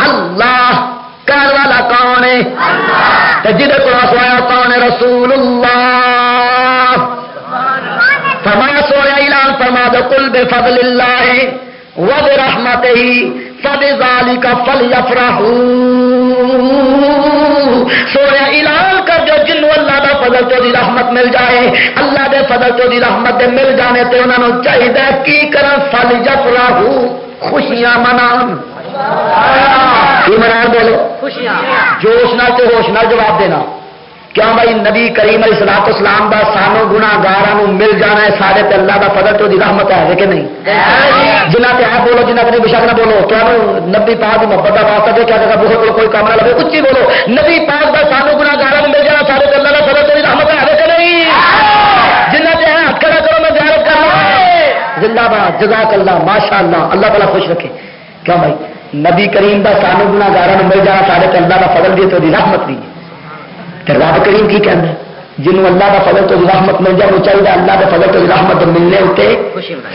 اللہ. کہنے والا کون ہے؟ تے جدے کو سوایا کون ہے؟ رسول اللہ. فرمایا سونے اعلان فرما دو قل بفضل اللہ وبرحمتہ فبذلک فلیفرحوا. سونے اعلان کر جو جنوں اللہ دا فضل تو دی رحمت مل جائے اللہ دے فضل تو دی رحمت دے مل جانے تے انہاں نوں چاہیے کی کرن فلیفرحوا خوشیاں منان. کی منان بولو خوشیاں جوش نال تے ہوش نال جواب دینا. کیا بھائی نبی کریم علیہ الصلوۃ والسلام دا سانو گناہگاراں نوں مل جانا ہے سارے تے اللہ دا فضل تو دی رحمت ہے کہ نہیں؟ جنہ تے آپ بولو جنہ تے بشک نہ بولو تانوں نبی پاک دی محبت دا واسطہ دے کیا جگہ بہت کوئی کام نہ لگے اچھی بولو نبی پاک دا سانو گناہگاراں نوں مل جانا سارے تے اللہ دا فضل تو دی رحمت ہے کہ نہیں؟ جنہ تے ہاتھ کھڑا کرو میں زیارت کر لوں. زندہ باد جزاک اللہ ماشاءاللہ اللہ تعالی خوش رکھے. کیا بھائی نبی کریم دا سانو گناہگاراں نوں مل جانا سارے تے اللہ دا فضل دی تو دی رحمت دی رب کریم کی کہنا جنہوں اللہ کا فضل تو رحمت مل جائے وہ چاہیے اللہ کا فضل تو رحمت ملنے ہوتے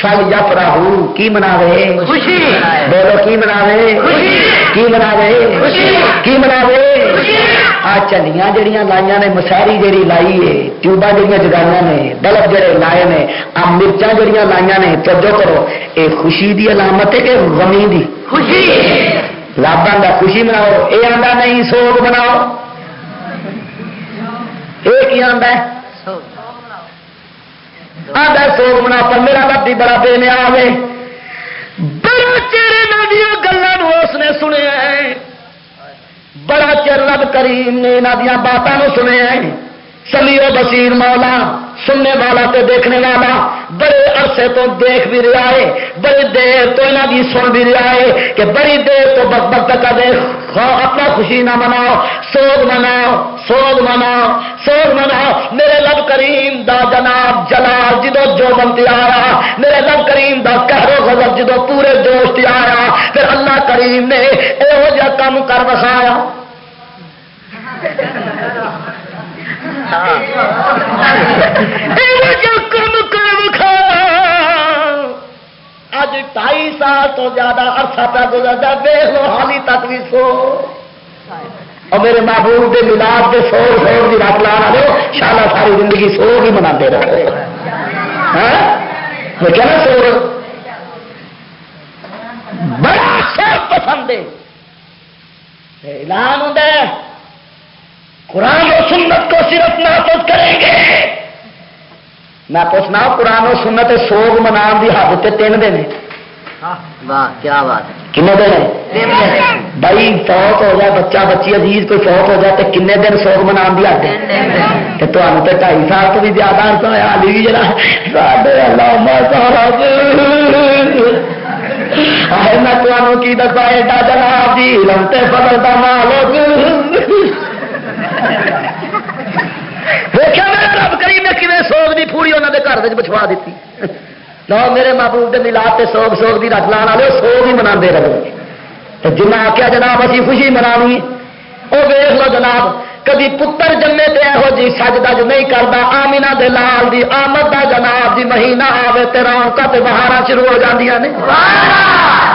فل یا فراہو کی مناوے خوشی بولو کی مناوے کی مناوے کی مناوے آ چلیاں جڑیاں لائیاں نے مساری جڑی لائی ہے ٹیوباں جڑیاں جگائیاں نے بلب جڑے لائے نے آ مرچاں جڑیاں لائیاں نے توجہ کرو اے خوشی دی علامت ہے کہ غمی دی خوشی رب آندا خوشی مناؤ اے آندا نہیں سوگ مناؤ ایک ہی آندا ہے آندا سوگ منا پر میرا رب بھی بڑا بے نیاز ہے بڑا چہرے نادیاں گلاں نو اس نے سنیا ہے بڑا چر رب کریم نے نادیاں باتاں نو سنیا ہے سمیع و بصیر مولا سننے والا تے دیکھنے والا بڑے عرصے تو دیکھ بھی رہا ہے بڑی دیر تو انہاں دی سن بھی رہا ہے کہ بڑی دیر تو وقت تک اپنا خوشی نہ مناؤ سوگ مناؤ سوگ مناؤ سوگ مناؤ میرے رب کریم دا جناب جلال جدو جو بنتی آیا میرے رب کریم دا قہر و غضب جدو پورے جوش تے آیا پھر اللہ کریم نے ایہو جہا کم کر دکھایا اج 2.5 سال تو زیادہ عرصہ پہ گزرتا دیکھ لو حالی تک بھی سو اور میرے محبوب کے ملاد کے سور سور کی رات لا رہے ہو شالا ساری زندگی سو بھی مناتے رہے کہنا سور بڑا شوق پسند ہے اعلان ہوتا ہے قرآن و سنت کو صرف نافذ کریں گے میں پوچھنا قرآن و سنت سوگ منان دی حد تے 3 دن واہ کیا بات ہے کنے دن بھائی فوت ہو جائے بچہ بچی عزیز کوئی فوت ہو جائے تو کنے دن سوگ منان دی حد تے تانوں تے 2.5 سال تو بھی زیادہ عرصہ ہویا علی بھی جڑا ساڈے علامہ صاحب آئے میں تانوں کی دسا ایڈا جناب جی لمتے فضل دا مالک دیکھا میرا رب کریم نے کیویں سوگ دی پوری انہوں نے گھر بچھوا دیتی لو میرے محبوب کے ملاد سے سوگ سوگ دی رکھ لان والے سوگ ہی منا رہے تو جنہیں آخیا جناب اسی خوشی منانی وہ ویخ لو جناب کبھی پتر جمے تے یہو جی سجدہ جو نہیں کرتا آمینہ دے لال دی آمد دا جناب دی مہینہ آوے تے رونقاں تے بہاراں شروع ہو جاندیاں نے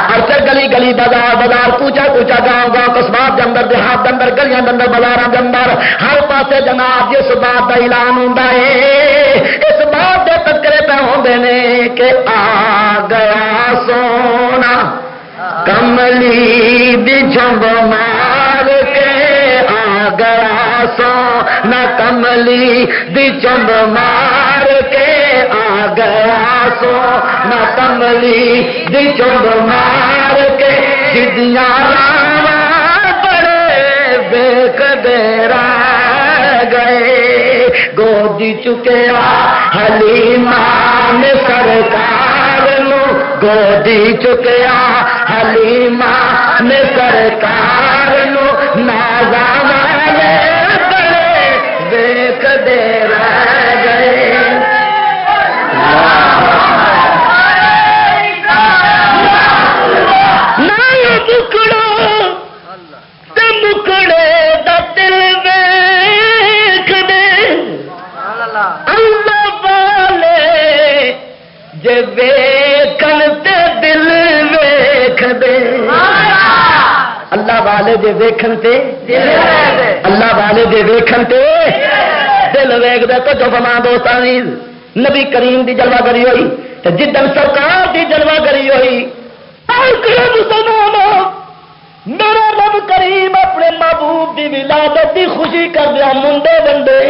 اور پھر گلی گلی بازار بازار کوچا کوچا گاؤں گاؤں قصبات کے اندر دیہات کے اندر گلیاں کے اندر بازاراں کے اندر ہر پاسے جناب جس بات کا اعلان ہوندا ہے اس بات دے تذکرے پہ ہوندے نے کہ آ گیا سونا کملی دی جھمب مار کے آ گیا سونا کملی دی جھمب مار کے آ گیا سونا کملی دی جھمب مار کے جدیاں راواں بڑے بیک دیرا گئے گودی چکیا حلیمہ نے سرکار نو گودی چکیا حلیمہ نے سرکار نو نازا والے بڑے بیک دیرا گئے اللہ والے دے ویکھن تے اللہ والے دے ویکھن تے دل ویکھ دے تو جو فرما دوستاں نبی کریم دی جلوہ گری ہوئی تے جدن سرکار دی جلوہ گری ہوئی میرا رب کریم اپنے محبوب دی ولادت دی خوشی کر دیا منڈے بندے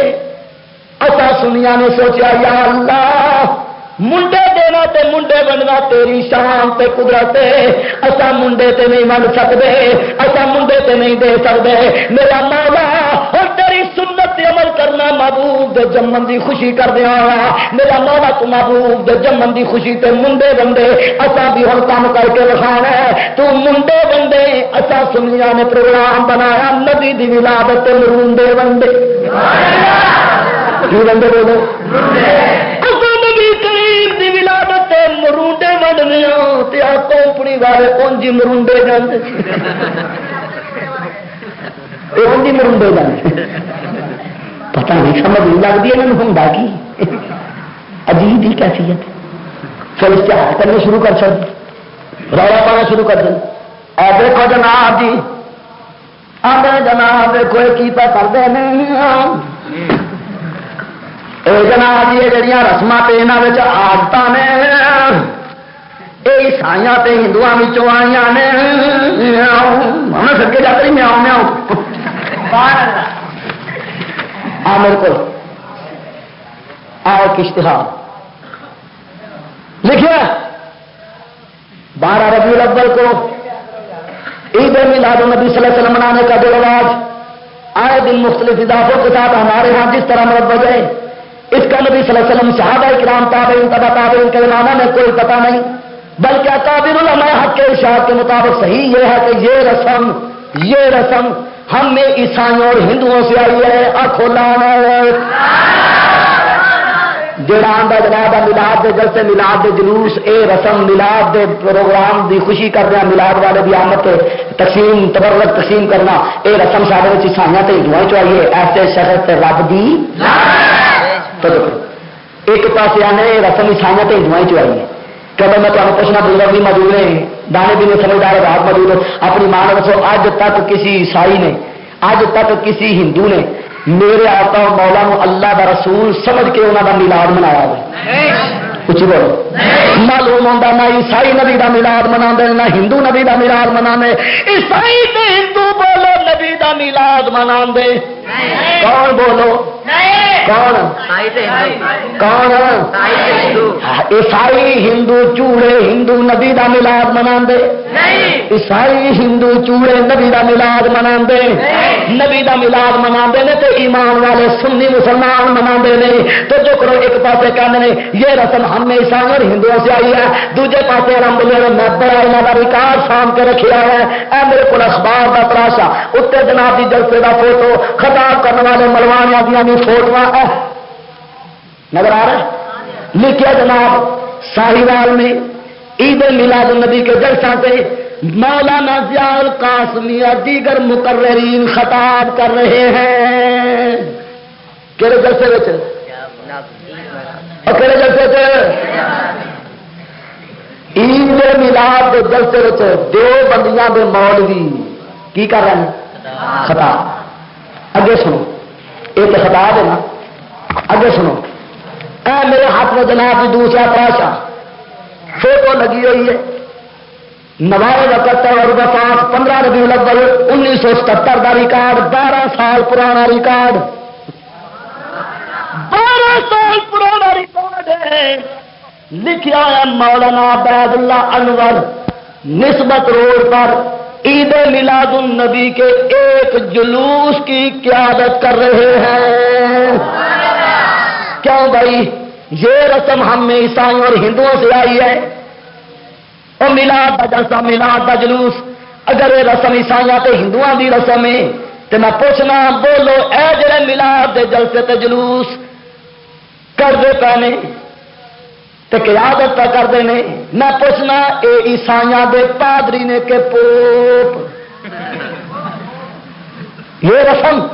اسا سنیا نے سوچا یا اللہ منڈے دینا تے منڈے بننا تیری شان تے قدرت اسا منڈے تے نہیں من سکتے اسا منڈے تے نہیں دے سکتے میرا مولا اور تیری سنت تے عمل کرنا محبوب دے جمن دی خوشی کر دیا میرا مولا تو محبوب دے جمن دی خوشی تے منڈے بندے اسا بھی ہن کام کر کے دکھانا ہے تو منڈے بندے اسا سنیا نے پروگرام بنایا نبی دی ولادت تے مرونڈے بندے کی بندے بولو مرونڈے بننے کمپنی والے اونجی مرونڈے جانے اونجی مرونڈے جانے پتہ نہیں سمجھ نہیں لگتی انہوں ہوں کی عجیب ہی کیفیت پھر اشتہار کرنے شروع کر سکتے رولا پانا شروع کر دیں اے دیکھو جناب جی آدھے جناب دیکھو کی پہ کرتے ہیں اے جناب جی جہاں رسم پہ یہاں آدت نے یہ عیسائی تے ہندو آئی نے ہمیں سکے جا کر میاؤ میاؤ آ میرے کو آؤ اشتہار لکھے 12 ربیع الاول کو عید میلاد النبی صلی اللہ علیہ وسلم منانے کا جو رواج آئے دن مختلف اضافوں کے ساتھ ہمارے ہاں جس طرح مروج ہے اس کا نبی صلی اللہ علیہ وسلم صحابہ کرام تابعین تبع تابعین کے زمانہ میں کوئی پتہ نہیں، بلکہ اکابر علماء حق کے ارشاد کے مطابق صحیح یہ ہے کہ یہ رسم ہم میں عیسائیوں اور ہندوؤں سے آئی ہے۔ کھولانا جڑا آندا جناب میلاد دے جلسے میلاد دے جلوس اے رسم میلاد دے پروگرام دی خوشی کرنا میلاد والے دی آمد تے تقسیم تبرک تقسیم کرنا اے رسم سارے وچ عیسائیاں تے ہندوؤں چاہیے ایسے شخص تے رب دی تو دیکھو ایک پاسے آنے رسم عیسائیاں تے ہندوؤں چاہیے کہ میں تمہیں پوچھنا بزرگ بھی موجود ہیں دانے بھی نہیں سمجھدار رات موجود ہو اپنی ماں نے دسو اج تک کسی عیسائی نے اج تک کسی ہندو نے میرے آقا و مولا نو اللہ دا رسول سمجھ کے انہوں دا میلاد منایا ہوئے کچھ بولو معلوم ہوتا نہ عیسائی نبی دا میلاد منا نہ ہندو نبی دا میلاد منا عیسائی تے ہندو بولو نبی دا میلاد منا کون بولو کون کون عیسائی ہندو چوڑے ہندو نبی دا میلاد منا عیسائی ہندو چوڑے نبی دا میلاد منا نبی دا میلاد منا تو ایمان والے سنی مسلمان منا تو جو کرو ایک پاسے کہتے ہیں یہ رسم ہم عیسائی اور ہندوؤں سے آئی ہے دوجے پاسے الحمد للہ میں بڑا یہاں کا ریکارڈ سام کے رکھا ہے اے میرے کو اخبار کا تراشا اتنے جناب کی جلسے کا فوٹو خطاب کرنے والے ملوانیاں دیا بھی فوٹو نظر آ رہا لکھے جناب ساہیوال میں عید میلاد النبی کے جلسہ سے مولانا ضیاء القاسمی اور دیگر مقررین خطاب کر رہے ہیں کہڑے جلسے میں اور کہڑے جلسے عید میلاد کے جلسے میں دو بندیاں دے مولوی کی کر رہے ہیں خطاب اگے سنو ایک خطاب ہے نا اگے سنو اے میرے ہاتھ میں جناب کی دوسرا تراشا فوٹو لگی ہوئی ہے نوائے وقت اور وفات 15 ربیع الاول 1977 کا ریکارڈ 12 سال پرانا ریکارڈ 12 سال پرانا ریکارڈ ہے لکھا ہے مولانا عبید اللہ انور نسبت روڈ پر عید میلاد النبی کے ایک جلوس کی قیادت کر رہے ہیں کیوں بھائی یہ رسم ہم میں عیسائیوں اور ہندوؤں سے آئی ہے اور میلاد کا جلسہ میلاد کا جلوس اگر یہ رسم عیسائیاں تے ہندوؤں کی رسم ہے تو میں پوچھنا بولو اے جڑے میلاد دے جلسے تے جلوس کرتے پہنے تے قیادت پہ کرتے ہیں میں پوچھنا اے عیسائیاں دے پادری نے کہ پوپ یہ رسم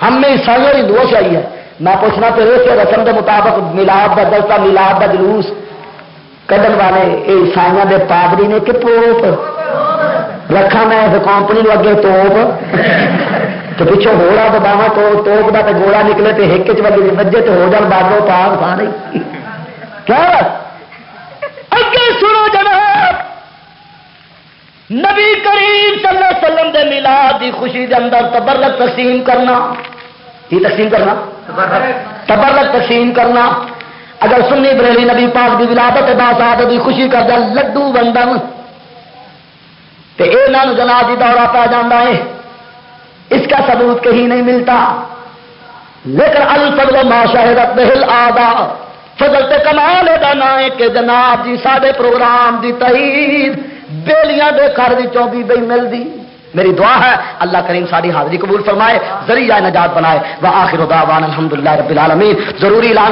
ہم میں عیسائیوں اور ہندوؤں سے آئی ہے میں پوچھنا پھر اس رسم کے مطابق میلاد کا جلسہ میلاد کا جلوس کڈن والے یہ عیسائیوں کے پادری نے کہ پوپ رکھا میں اس کمپنی کو اگے توپ تو پچھوں گوڑا دباوا تو توپ کا تو گوڑا نکلے تو ہک چ بجے تو ہو جان بادلو پاگ سارے کیا اگے سنو جناب نبی کریم صلی اللہ علیہ وسلم دے میلاد دی خوشی دے اندر تبرک تقسیم کرنا کی تقسیم کرنا تبرک تقسیم کرنا اگر سنی بریلی نبی پاک دی ولادت باثات دی خوشی کردا لڈو ونڈن تے انہاں نوں جناب دی دورہ پہ جاندا ہے اس کا ثبوت کہیں نہیں ملتا لیکن الفضل ما شہدت به الاعداء فضل تے کمال دا نا ہے کہ جناب جی سارے پروگرام دی تائید بیلیاں دے گھر وچوں بھی بئی ملدی میری دعا ہے اللہ کریم ساری حاضری قبول فرمائے ذریعہ نجات بنائے وآخر دعوانا الحمدللہ رب العالمین ضروری اعلان